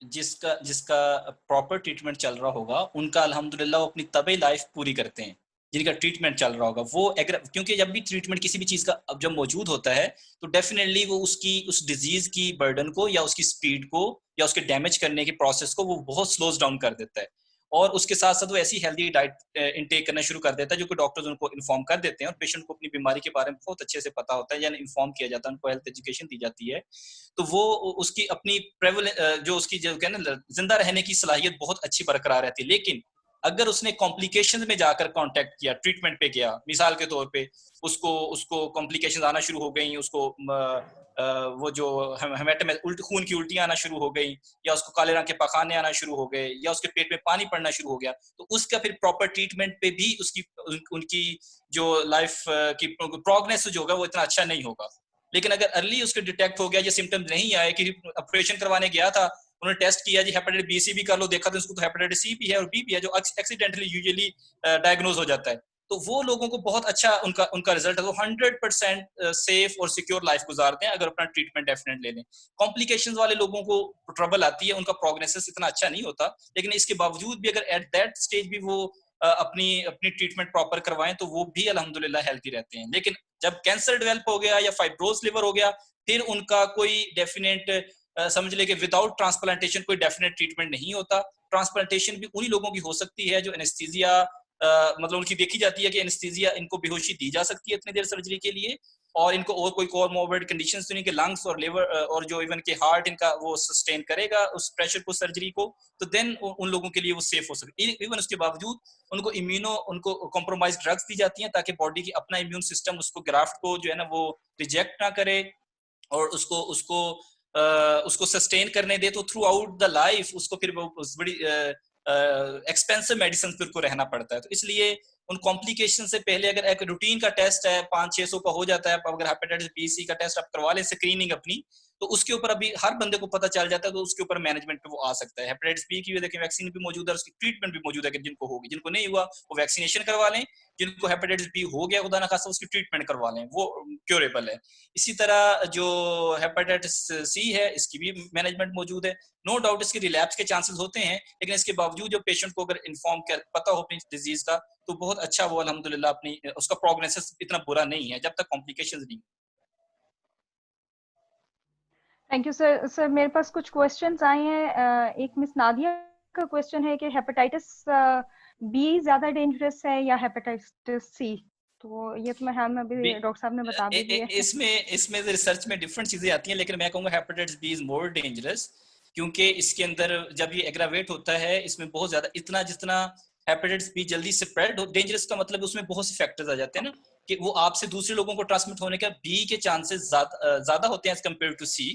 जिसका प्रॉपर ट्रीटमेंट चल रहा होगा उनका अल्हम्दुलिल्लाह वो अपनी तबी लाइफ पूरी करते हैं। जिनका ट्रीटमेंट चल रहा होगा वो क्योंकि जब भी ट्रीटमेंट किसी भी चीज का जब मौजूद होता है तो डेफिनेटली वो उस डिजीज की बर्डन को या उसकी स्पीड को या उसके डैमेज करने के प्रोसेस को वो बहुत स्लोज डाउन कर देता है। और उसके साथ साथ वो ऐसी हेल्दी डाइट इनटेक करना शुरू कर देता है जो कि डॉक्टर्स उनको इन्फॉर्म कर देते हैं, और पेशेंट को अपनी बीमारी के बारे में बहुत अच्छे से पता होता है, यानी इन्फॉर्म किया जाता है, उनको हेल्थ एजुकेशन दी जाती है। तो वो उसकी अपनी जो उसकी जो कहना जिंदा रहने की सलाहियत बहुत अच्छी बरकरार रहती है। लेकिन अगर उसने कॉम्प्लिकेशन में जाकर कांटेक्ट किया, ट्रीटमेंट पे गया, मिसाल के तौर पे उसको कॉम्प्लिकेशंस आना शुरू हो गई, उसको वो जो खून की उल्टियां आना शुरू हो गई, या उसको काले रंग के पखाने आना शुरू हो गए, या उसके पेट में पानी पड़ना शुरू हो गया, तो उसका फिर प्रॉपर ट्रीटमेंट पे भी उनकी जो लाइफ की प्रोग्रेस जो होगा वो इतना अच्छा नहीं होगा। लेकिन अगर अर्ली उसके डिटेक्ट हो गया, ये सिम्टम्स नहीं आए, कि ऑपरेशन करवाने गया था, उन्होंने टेस्ट किया जी हेपेटाइटिस बी सी भी कर लो, देखा तो उसको तो हेपेटाइटिस सी भी है और बी भी है, जो एक्सीडेंटली यूजुअली डायग्नोज हो जाता है। तो वो लोगों को बहुत अच्छा उनका रिजल्ट है, वो 100% सेफ और सिक्योर लाइफ गुजारते हैं अगर अपना ट्रीटमेंट डेफिनेट ले लें। कॉम्प्लिकेशंस वाले लोगों को ट्रबल आती है, उनका प्रोग्नोसिस इतना अच्छा नहीं होता, लेकिन इसके बावजूद भी अगर एट दैट स्टेज भी वो अपनी ट्रीटमेंट प्रॉपर करवाएं तो वो भी अल्हम्दुलिल्लाह हेल्दी रहते हैं। लेकिन जब कैंसर डेवलप हो गया या फाइब्रोस लिवर हो गया, फिर उनका कोई डेफिनेट समझ ले कि विदाउट ट्रांसप्लांटेशन कोई डेफिनेट ट्रीटमेंट नहीं होता। ट्रांसप्लांटेशन भी उन्हीं लोगों की हो सकती है जो एनेस्थीसिया मतलब उनकी देखी जाती है कि एनेस्थीसिया इनको बेहोशी दी जा सकती है इतनी देर सर्जरी के लिए, और इनको और कोई कोमोर्बिड कंडीशंस तो नहीं कि लंग्स और लिवर और जो इवन के हार्ट इनका वो सस्टेन करेगा उस प्रेशर को, सर्जरी को, तो देन उन लोगों के लिए वो सेफ हो सकती है। इवन उसके बावजूद उनको कॉम्प्रोमाइज ड्रग्स दी जाती हैं ताकि बॉडी की अपना इम्यून सिस्टम उसको ग्राफ्ट को जो है ना वो रिजेक्ट ना करे और उसको सस्टेन करने दे, तो थ्रू आउट द लाइफ उसको फिर बड़ी एक्सपेंसिव मेडिसिन पे उनको रहना पड़ता है। तो इसलिए उन कॉम्प्लिकेशन से पहले अगर एक रूटीन का टेस्ट है 500-600 का हो जाता है, अगर हेपेटाइटिस बी सी का टेस्ट आप करवा लें स्क्रीनिंग अपनी, तो उसके ऊपर अभी हर बंदे को पता चल जाता है, तो उसके ऊपर मैनेजमेंट पे वो आ सकता है। हेपेटाइटिस बी की देखिए वैक्सीन भी मौजूद है, उसकी ट्रीटमेंट भी मौजूद है कि जिनको होगी, जिनको नहीं हुआ वो वैक्सीनेशन करवा लें, जिनको हेपेटाइटिस बी हो गया खुदा ना खास्ता उसकी ट्रीटमेंट करवा लें, वो क्योरेबल है। इसी तरह जो हेपेटाइटिस सी है इसकी भी मैनेजमेंट मौजूद है। नो डाउट इसके रिलैप्स के चांसेस होते हैं, लेकिन इसके बावजूद जो पेशेंट को अगर इन्फॉर्म कर पता हो अपनी डिजीज का, तो बहुत अच्छा वो अल्हम्दुलिल्लाह अपनी उसका प्रोग्नोसिस इतना बुरा नहीं है जब तक कॉम्प्लिकेशंस नहीं। Thank you sir. सर मेरे पास कुछ क्वेश्चंस आए हैं। एक मिस नादिया का क्वेश्चन है कि हेपेटाइटिस बी ज्यादा डेंजरस है या हेपेटाइटिस सी? तो ये तो मैं अभी डॉक्टर साहब ने बता भी दिया है। इसमें रिसर्च में डिफरेंट चीजें आती हैं, लेकिन मैं कहूँगा hepatitis B is more dangerous, क्योंकि इसके अंदर जब ये एग्रावेट होता है इसमें बहुत ज्यादा जितना हेपेटाइटिस बी जल्दी स्प्रेड हो, डेंजरस का मतलब उसमें बहुत से फैक्टर्स आ जाते हैं ना, कि वो आपसे दूसरे लोगों को ट्रांसमिट होने का बी के चांसेस ज्यादा होते हैं एज कम्पेयर टू सी,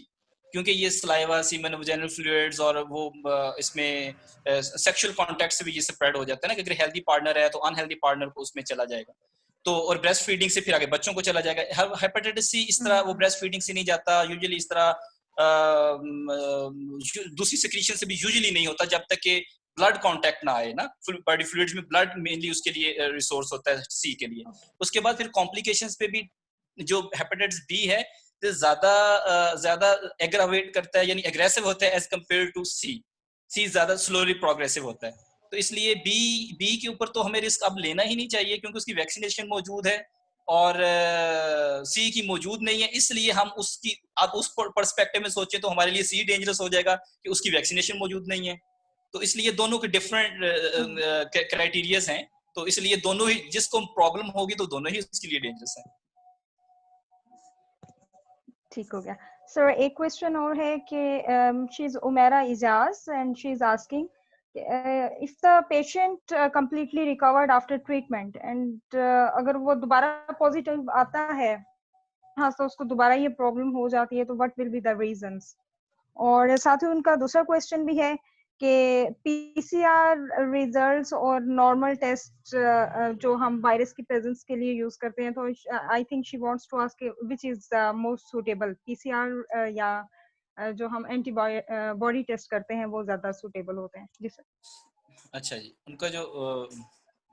क्योंकि ये सलाइवा, सीमन, वजाइनल फ्लूइड्स और वो इसमें सेक्सुअल कॉन्टैक्ट से भी ये स्प्रेड हो जाता है ना, कि अगर हेल्दी पार्टनर है तो अनहेल्दी पार्टनर को उसमें चला जाएगा, तो और ब्रेस्ट फीडिंग से फिर आगे बच्चों को चला जाएगा। हेपेटाइटिस सी इस तरह वो ब्रेस्ट फीडिंग से नहीं जाता, यूजुअली इस तरह दूसरी सिक्रीशन से भी यूजुअली नहीं होता जब तक कि ब्लड कांटेक्ट ना आए ना, बॉडी फ्लूइड्स में ब्लड मेनली उसके लिए रिसोर्स होता है सी के लिए। उसके बाद फिर कॉम्प्लिकेशंस पे भी जो हेपेटाइटिस बी है ज्यादा एग्रावेट करता है, यानी एग्रेसिव होता है एज कम्पेयर टू सी ज्यादा स्लोली प्रोग्रेसिव होता है। तो इसलिए बी के ऊपर तो हमें रिस्क अब लेना ही नहीं चाहिए, क्योंकि उसकी वैक्सीनेशन मौजूद है और सी की मौजूद नहीं है, इसलिए हम उसकी अब उस पर्सपेक्टिव में सोचे तो हमारे लिए सी डेंजरस हो जाएगा कि उसकी वैक्सीनेशन मौजूद नहीं है। तो इसलिए दोनों के डिफरेंट क्राइटेरियाज हैं, तो इसलिए दोनों ही जिसको प्रॉब्लम होगी तो दोनों ही उसके लिए डेंजरस है। ठीक हो गया सर। एक क्वेश्चन और है कि she is Umera Ijaz and she is asking if the patient completely recovered after treatment and अगर वो दोबारा पॉजिटिव आता है, हाँ, तो उसको दोबारा ये प्रॉब्लम हो जाती है, तो what will be the reasons? और साथ ही उनका दूसरा क्वेश्चन भी है कि पीसीआर रिजल्ट्स और नॉर्मल टेस्ट जो हम वायरस की प्रेजेंस के लिए यूज करते हैं, तो I think she wants to ask which is most suitable, PCR या जो हम एंटीबॉडी टेस्ट करते हैं वो ज्यादा सूटेबल होते हैं? जी सर। अच्छा जी, उनका जो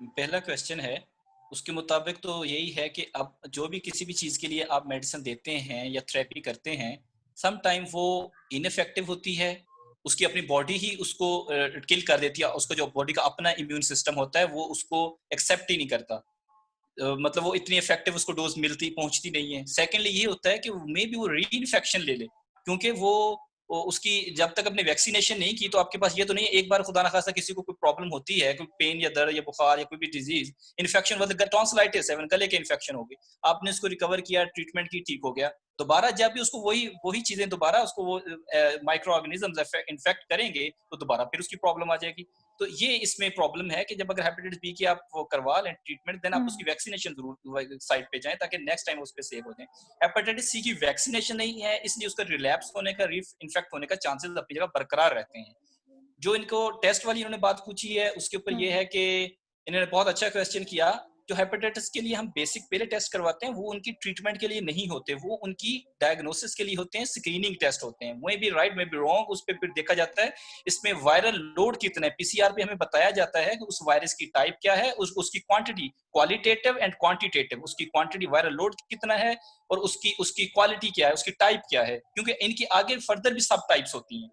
पहला क्वेश्चन है उसके मुताबिक तो यही है कि अब जो भी किसी भी चीज के लिए आप मेडिसिन देते हैं या थेरेपी करते हैं, सम टाइम वो इनइफेक्टिव होती है, उसकी अपनी बॉडी ही उसको किल कर देती है, उसका जो बॉडी का अपना इम्यून सिस्टम होता है वो उसको एक्सेप्ट ही नहीं करता, मतलब वो इतनी इफेक्टिव उसको डोज पहुंचती नहीं है। सेकेंडली ये होता है कि मे बी वो री इन्फेक्शन ले ले, क्योंकि वो उसकी जब तक आपने वैक्सीनेशन नहीं की तो आपके पास ये तो नहीं है एक बार खुदा ना खास्ता किसी को कोई प्रॉब्लम होती है, कोई पेन या दर्द या बुखार या कोई भी डिजीज, इन्फेक्शन मतलब टॉन्सिलाइटिस है, गले के इन्फेक्शन हो गई, आपने इसको रिकवर किया, ट्रीटमेंट की, ठीक हो गया, दोबारा जब भी उसको वही चीजें दोबारा उसको वो माइक्रो ऑर्गेनिजम्स इन्फेक्ट करेंगे तो दोबारा फिर उसकी प्रॉब्लम आ जाएगी। तो ये इसमें प्रॉब्लम है कि जब अगर हेपेटाइटिस बी की आप वो करवा लें ट्रीटमेंट, देन आप उसकी वैक्सीनेशन जरूर साइड पे जाएं ताकि नेक्स्ट टाइम उस पे सेव हो जाएं। हेपेटाइटिस सी की वैक्सीनेशन नहीं है इसलिए उसका रिलैप्स होने का, इन्फेक्ट होने का चांसेस अपनी जगह बरकरार रहते हैं। जो इनको टेस्ट वाली इन्होंने बात पूछी है उसके ऊपर ये है कि इन्होंने बहुत अच्छा क्वेश्चन किया। जो हेपेटाइटिस के लिए हम बेसिक पहले टेस्ट करवाते हैं वो उनकी ट्रीटमेंट के लिए नहीं होते, वो उनकी डायग्नोसिस के लिए होते हैं, स्क्रीनिंग टेस्ट होते हैं। May be right may be wrong, उस पर फिर देखा जाता है इसमें वायरल लोड कितना है, पीसीआर पे हमें बताया जाता है कि उस वायरस की टाइप क्या है, उसकी क्वांटिटी, क्वालिटेटिव एंड क्वांटिटेटिव, उसकी क्वांटिटी वायरल लोड कितना है और उसकी क्वालिटी क्या है, उसकी टाइप क्या है, क्योंकि इनकी आगे फर्दर भी सब टाइप्स होती हैं,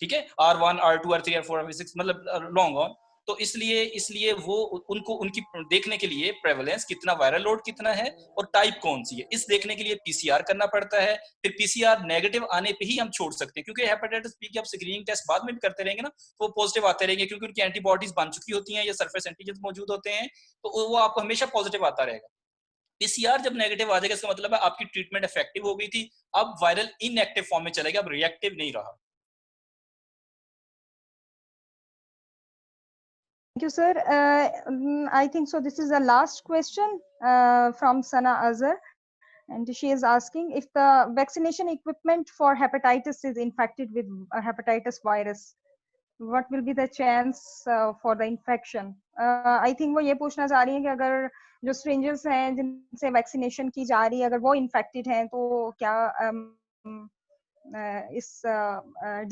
ठीक है, R1 R2 R3 R4 R6 मतलब लॉन्ग ऑन। तो इसलिए वो उनको उनकी देखने के लिए प्रेवलेंस कितना, वायरल लोड कितना है और टाइप कौन सी है, इस देखने के लिए पीसीआर करना पड़ता है। फिर पीसीआर नेगेटिव आने पे ही हम छोड़ सकते हैं, क्योंकि हेपेटाइटिस बी की आप स्क्रीनिंग टेस्ट बाद में भी करते रहेंगे ना तो वो पॉजिटिव आते रहेंगे, क्योंकि उनकी एंटीबॉडीज बन चुकी होती हैं या सरफेस एंटीजन मौजूद होते हैं, तो वो आपको हमेशा पॉजिटिव आता रहेगा। पीसीआर जब नेगेटिव आ जाएगा इसका मतलब है आपकी ट्रीटमेंट इफेक्टिव हो गई थी, अब वायरल इनएक्टिव फॉर्म में चलेगा, अब रिएक्टिव नहीं रहा। Thank you, sir. I think so. This is the last question from Sana Azhar, and she is asking if the vaccination equipment for hepatitis is infected with hepatitis virus, what will be the chance for the infection? I think वो ये पूछना चाह रही है कि अगर जो strangers हैं जिनसे vaccination की जा रही है अगर वो infected हैं तो क्या इस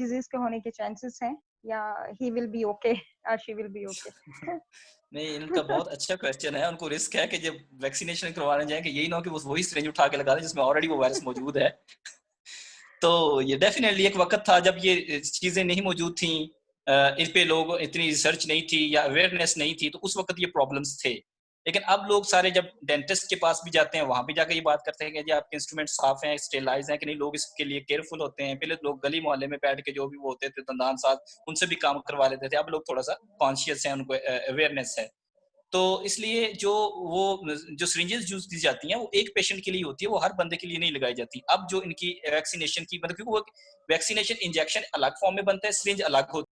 disease के होने के chances हैं या he will be okay or she will be okay? नहीं, इनका बहुत अच्छा क्वेश्चन है। उनको रिस्क है कि जब वैक्सीनेशन करवाने जाएं कि यही ना हो कि वो वही सिरिंज उठा के लगा दें जिसमें ऑलरेडी वो वायरस मौजूद है। तो ये डेफिनेटली एक वक्त था जब ये चीजें नहीं मौजूद थी, इन पे लोग इतनी रिसर्च नहीं थी या अवेयरनेस नहीं थी, तो उस वक्त ये प्रॉब्लम्स थे। लेकिन अब लोग सारे जब डेंटिस्ट के पास भी जाते हैं वहां भी जाकर ये बात करते हैं कि जी आपके इंस्ट्रूमेंट साफ हैं, स्टेलाइज हैं कि नहीं, लोग इसके लिए केयरफुल होते हैं। पहले लोग गली मोहल्ले में बैठ के जो भी वो होते थे दंदान साथ उनसे भी काम करवा लेते थे, अब लोग थोड़ा सा कॉन्शियस हैं, उनको अवेयरनेस है। तो इसलिए जो सिरिंजेस यूज की जाती हैं वो एक पेशेंट के लिए होती है, वो हर बंदे के लिए नहीं लगाई जाती। अब जो इनकी वैक्सीनेशन की मतलब क्योंकि वो वैक्सीनेशन इंजेक्शन अलग फॉर्म में बनता है, सिरिंज अलग होती है।